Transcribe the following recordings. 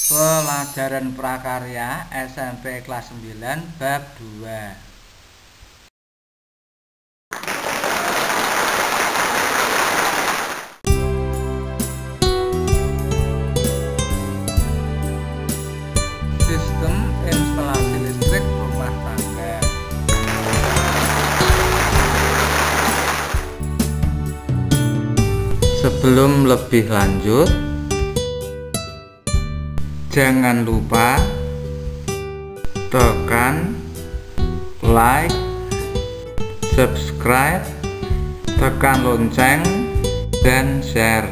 Pelajaran prakarya SMP kelas 9 bab 2. Sistem instalasi listrik rumah tangga. Sebelum lebih lanjut, jangan lupa tekan like, subscribe, tekan lonceng, dan share.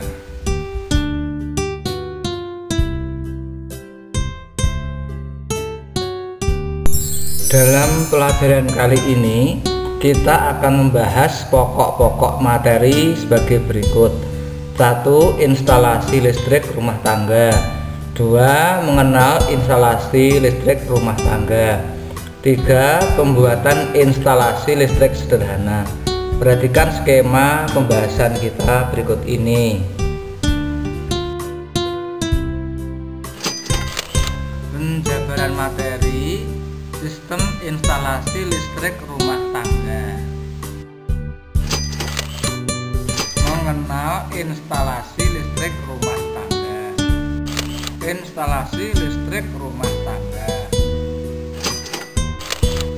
Dalam pelajaran kali ini kita akan membahas pokok-pokok materi sebagai berikut. 1. Instalasi listrik rumah tangga. 2. Mengenal instalasi listrik rumah tangga. 3. Pembuatan instalasi listrik sederhana. Perhatikan skema pembahasan kita berikut ini. Penjabaran materi sistem instalasi listrik rumah tangga. Mengenal instalasi listrik rumah tangga. Instalasi listrik rumah tangga.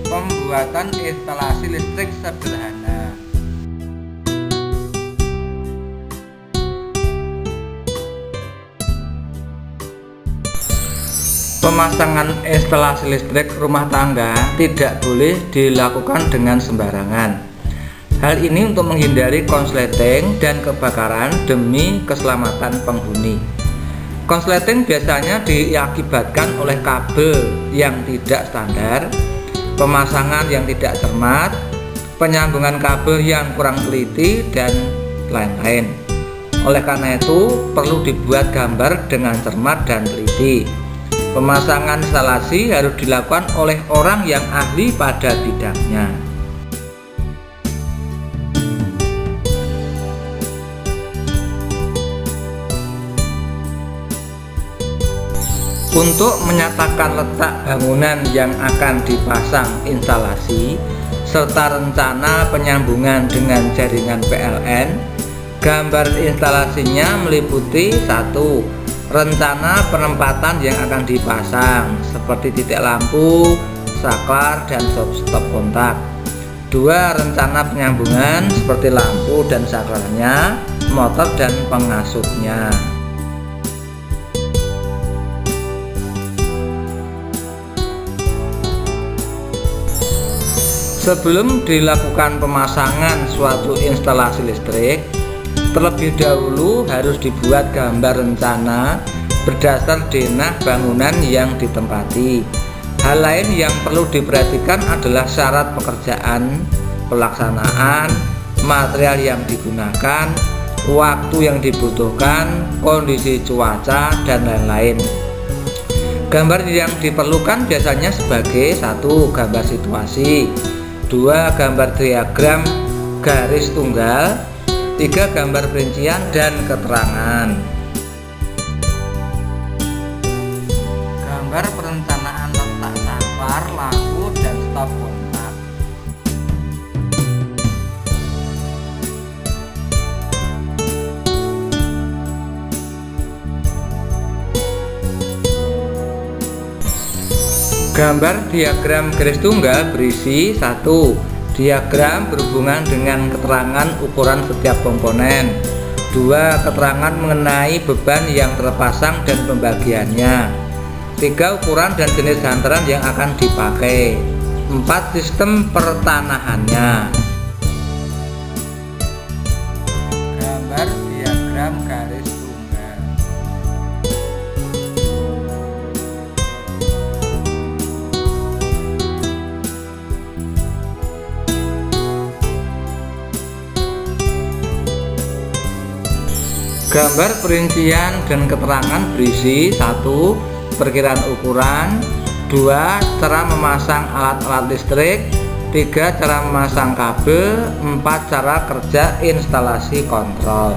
Pembuatan instalasi listrik sederhana. Pemasangan instalasi listrik rumah tangga tidak boleh dilakukan dengan sembarangan. Hal ini untuk menghindari konsleting dan kebakaran demi keselamatan penghuni. Konsleting biasanya diakibatkan oleh kabel yang tidak standar, pemasangan yang tidak cermat, penyambungan kabel yang kurang teliti, dan lain-lain. Oleh karena itu, perlu dibuat gambar dengan cermat dan teliti. Pemasangan instalasi harus dilakukan oleh orang yang ahli pada bidangnya. Untuk menyatakan letak bangunan yang akan dipasang instalasi serta rencana penyambungan dengan jaringan PLN, gambar instalasinya meliputi 1. Rencana penempatan yang akan dipasang seperti titik lampu, saklar, dan stop kontak. 2. Rencana penyambungan seperti lampu dan saklarnya, motor dan pengasupnya. Sebelum dilakukan pemasangan suatu instalasi listrik, terlebih dahulu harus dibuat gambar rencana berdasar denah bangunan yang ditempati. Hal lain yang perlu diperhatikan adalah syarat pekerjaan, pelaksanaan, material yang digunakan, waktu yang dibutuhkan, kondisi cuaca, dan lain-lain. Gambar yang diperlukan biasanya sebagai 1. Gambar situasi, 2. Gambar diagram garis tunggal, 3. Gambar perincian dan keterangan. Gambar perencanaan letak saklar, lampu, dan stop kontak. Gambar diagram garis tunggal berisi 1. Diagram berhubungan dengan keterangan ukuran setiap komponen. 2. Keterangan mengenai beban yang terpasang dan pembagiannya. 3. Ukuran dan jenis hantaran yang akan dipakai. 4. Sistem pertanahannya. Gambar diagram garis tunggal. Gambar perincian dan keterangan berisi 1. Perkiraan ukuran, 2. Cara memasang alat-alat listrik, 3. Cara memasang kabel, 4. Cara kerja instalasi kontrol.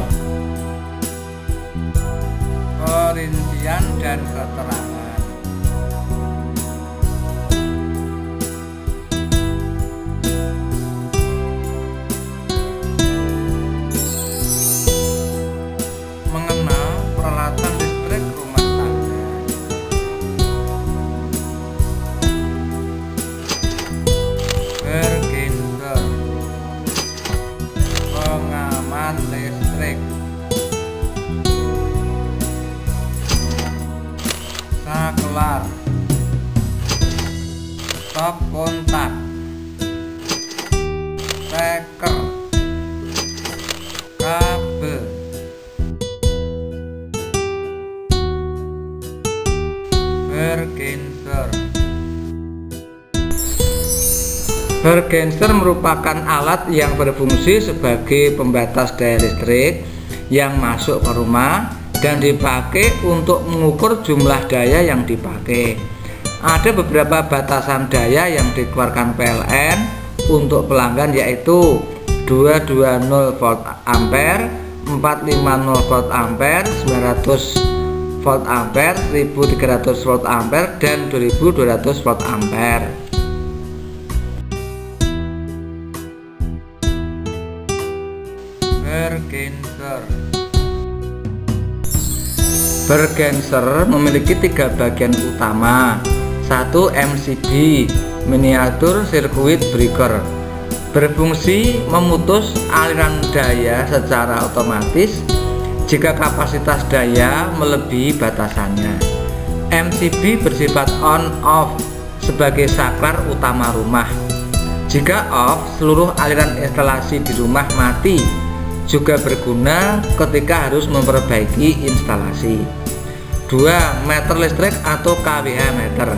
Perincian dan keterangan. Mengenal peralatan listrik rumah tangga. Bergenser, pengaman listrik. Saklar, stop kontak. Steker, kabel. Bergenser. Bergenser merupakan alat yang berfungsi sebagai pembatas daya listrik yang masuk ke rumah dan dipakai untuk mengukur jumlah daya yang dipakai. Ada beberapa batasan daya yang dikeluarkan PLN untuk pelanggan, yaitu 220 volt ampere, 450 volt ampere, 900 volt ampere, 1300 volt ampere, dan 2200 volt ampere. Bergenser. Bergenser memiliki 3 bagian utama. 1. MCB, miniatur circuit breaker, berfungsi memutus aliran daya secara otomatis jika kapasitas daya melebihi batasannya. MCB bersifat on-off sebagai saklar utama rumah. Jika off, seluruh aliran instalasi di rumah mati. Juga berguna ketika harus memperbaiki instalasi. 2. Meter listrik atau kWh meter,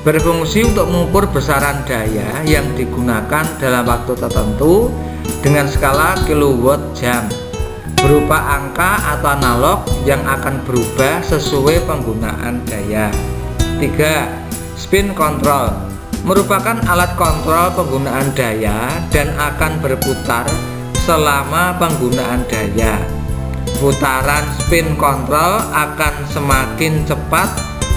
berfungsi untuk mengukur besaran daya yang digunakan dalam waktu tertentu dengan skala kilowatt jam, berupa angka atau analog yang akan berubah sesuai penggunaan daya. 3. Spin control, merupakan alat kontrol penggunaan daya dan akan berputar selama penggunaan daya. Putaran spin control akan semakin cepat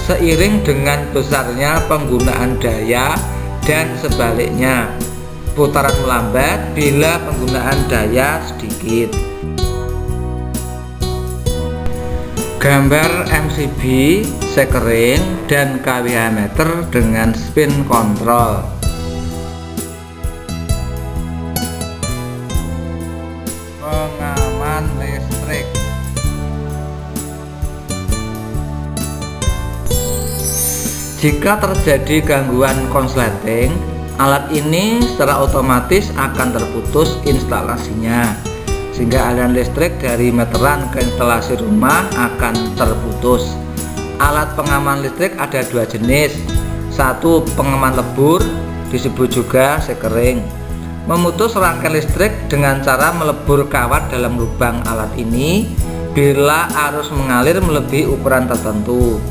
seiring dengan besarnya penggunaan daya dan sebaliknya. Putaran melambat bila penggunaan daya sedikit. Gambar MCB, sekering, dan kWh meter dengan spin control. Pengaman listrik. Jika terjadi gangguan konsleting, alat ini secara otomatis akan terputus instalasinya, sehingga aliran listrik dari meteran ke instalasi rumah akan terputus. Alat pengaman listrik ada 2 jenis. 1. Pengaman lebur, disebut juga sekering, memutus rangkaian listrik dengan cara melebur kawat dalam lubang alat ini bila arus mengalir melebihi ukuran tertentu.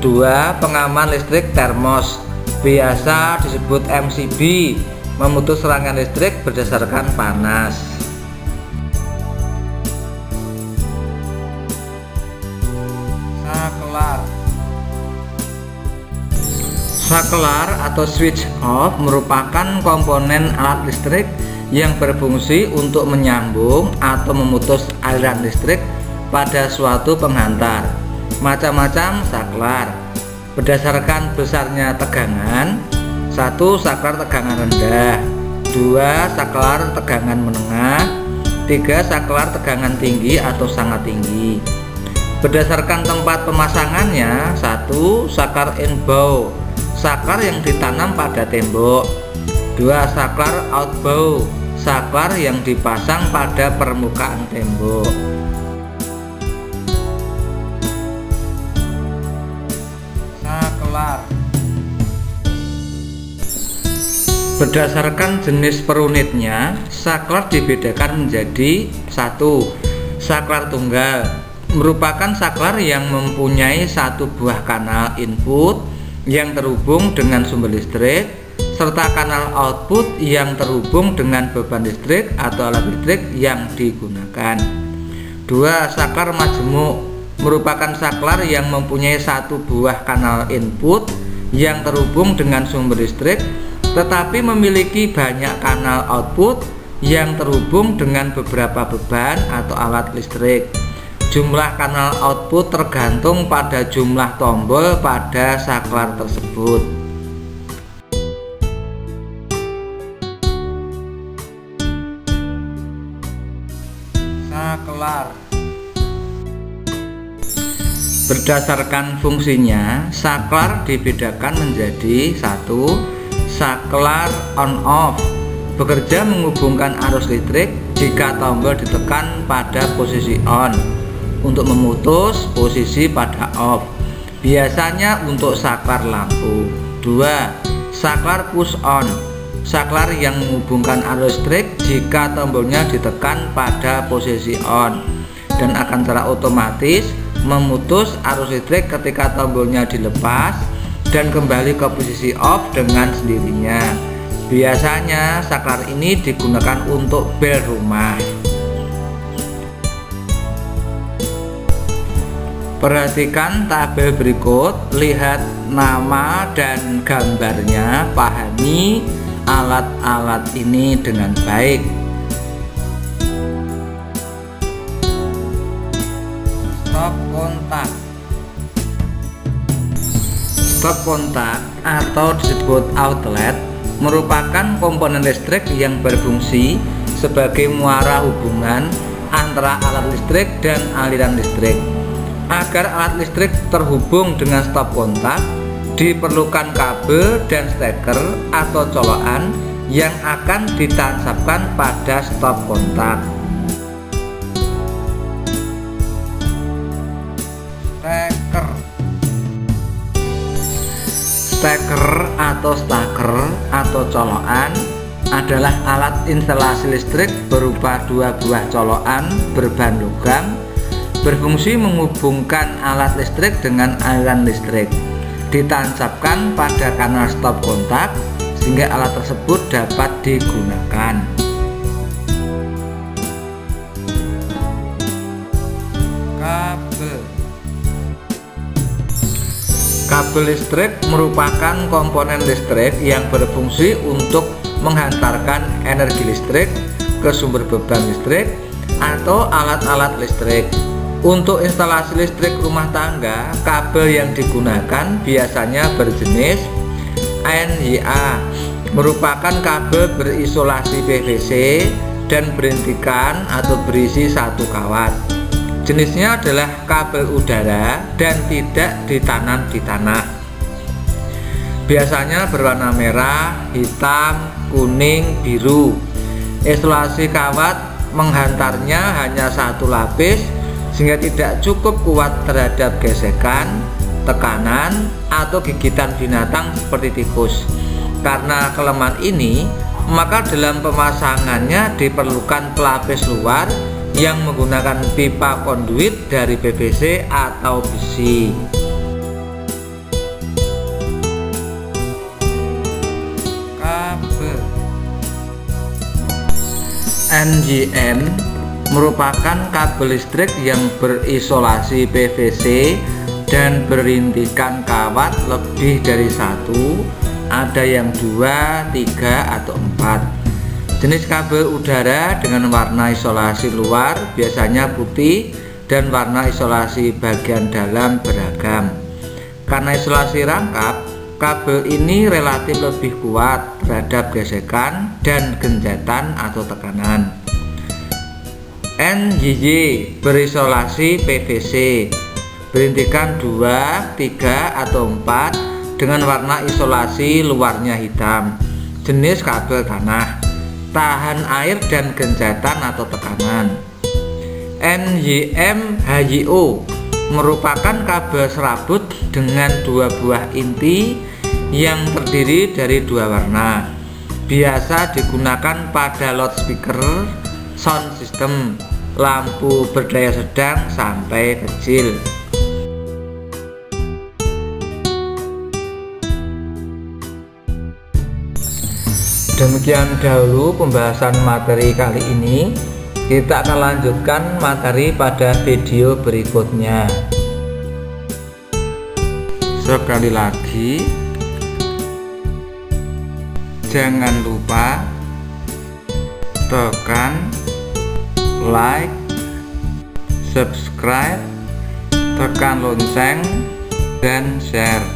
2. Pengaman listrik termos, biasa disebut MCB, memutus rangkaian listrik berdasarkan panas. Saklar. Saklar atau switch off merupakan komponen alat listrik yang berfungsi untuk menyambung atau memutus aliran listrik pada suatu penghantar. Macam-macam saklar berdasarkan besarnya tegangan. 1. Saklar tegangan rendah, 2. Saklar tegangan menengah, 3. Saklar tegangan tinggi atau sangat tinggi. Berdasarkan tempat pemasangannya. 1. Saklar inbound, saklar yang ditanam pada tembok. 2. Saklar outbound, saklar yang dipasang pada permukaan tembok. Saklar. Berdasarkan jenis per unitnya, saklar dibedakan menjadi 1. Saklar tunggal, merupakan saklar yang mempunyai 1 buah kanal input yang terhubung dengan sumber listrik serta kanal output yang terhubung dengan beban listrik atau alat listrik yang digunakan. 2. Saklar majemuk, merupakan saklar yang mempunyai satu buah kanal input yang terhubung dengan sumber listrik, tetapi memiliki banyak kanal output yang terhubung dengan beberapa beban atau alat listrik. Jumlah kanal output tergantung pada jumlah tombol pada saklar tersebut. Saklar berdasarkan fungsinya, saklar dibedakan menjadi satu, saklar on-off, bekerja menghubungkan arus listrik jika tombol ditekan pada posisi on, untuk memutus posisi pada off, biasanya untuk saklar lampu. 2. Saklar push on, saklar yang menghubungkan arus listrik jika tombolnya ditekan pada posisi on dan akan secara otomatis memutus arus listrik ketika tombolnya dilepas dan kembali ke posisi off dengan sendirinya. Biasanya saklar ini digunakan untuk bel rumah. Perhatikan tabel berikut, lihat nama dan gambarnya, pahami alat-alat ini dengan baik. Stop kontak. Stop kontak atau disebut outlet merupakan komponen listrik yang berfungsi sebagai muara hubungan antara alat listrik dan aliran listrik. Agar alat listrik terhubung dengan stop kontak, diperlukan kabel dan steker atau colokan yang akan ditancapkan pada stop kontak. Steker atau staker atau colokan adalah alat instalasi listrik berupa dua buah colokan berbahan logam, berfungsi menghubungkan alat listrik dengan aliran listrik, ditancapkan pada kanal stop kontak sehingga alat tersebut dapat digunakan. Kabel listrik merupakan komponen listrik yang berfungsi untuk menghantarkan energi listrik ke sumber beban listrik atau alat-alat listrik. Untuk instalasi listrik rumah tangga, kabel yang digunakan biasanya berjenis NYA, merupakan kabel berisolasi PVC dan berintikan atau berisi satu kawat. Jenisnya adalah kabel udara dan tidak ditanam di tanah. Biasanya berwarna merah, hitam, kuning, biru. Isolasi kawat menghantarnya hanya satu lapis sehingga tidak cukup kuat terhadap gesekan, tekanan, atau gigitan binatang seperti tikus. Karena kelemahan ini, maka dalam pemasangannya diperlukan pelapis luar yang menggunakan pipa konduit dari PVC atau besi. Kabel NYM merupakan kabel listrik yang berisolasi PVC dan berintikan kawat lebih dari satu, ada yang 2, 3, atau 4. Jenis kabel udara dengan warna isolasi luar biasanya putih dan warna isolasi bagian dalam beragam. Karena isolasi rangkap, kabel ini relatif lebih kuat terhadap gesekan dan genjatan atau tekanan. NYY berisolasi PVC, berintikan 2, 3, atau 4 dengan warna isolasi luarnya hitam. Jenis kabel tanah, tahan air dan genjatan atau tekanan. NYM HYO merupakan kabel serabut dengan dua buah inti yang terdiri dari dua warna. Biasa digunakan pada loudspeaker, sound system, lampu berdaya sedang sampai kecil. Demikian dahulu pembahasan materi kali ini. Kita akan lanjutkan materi pada video berikutnya. Sekali lagi, jangan lupa tekan like, subscribe, tekan lonceng, dan share.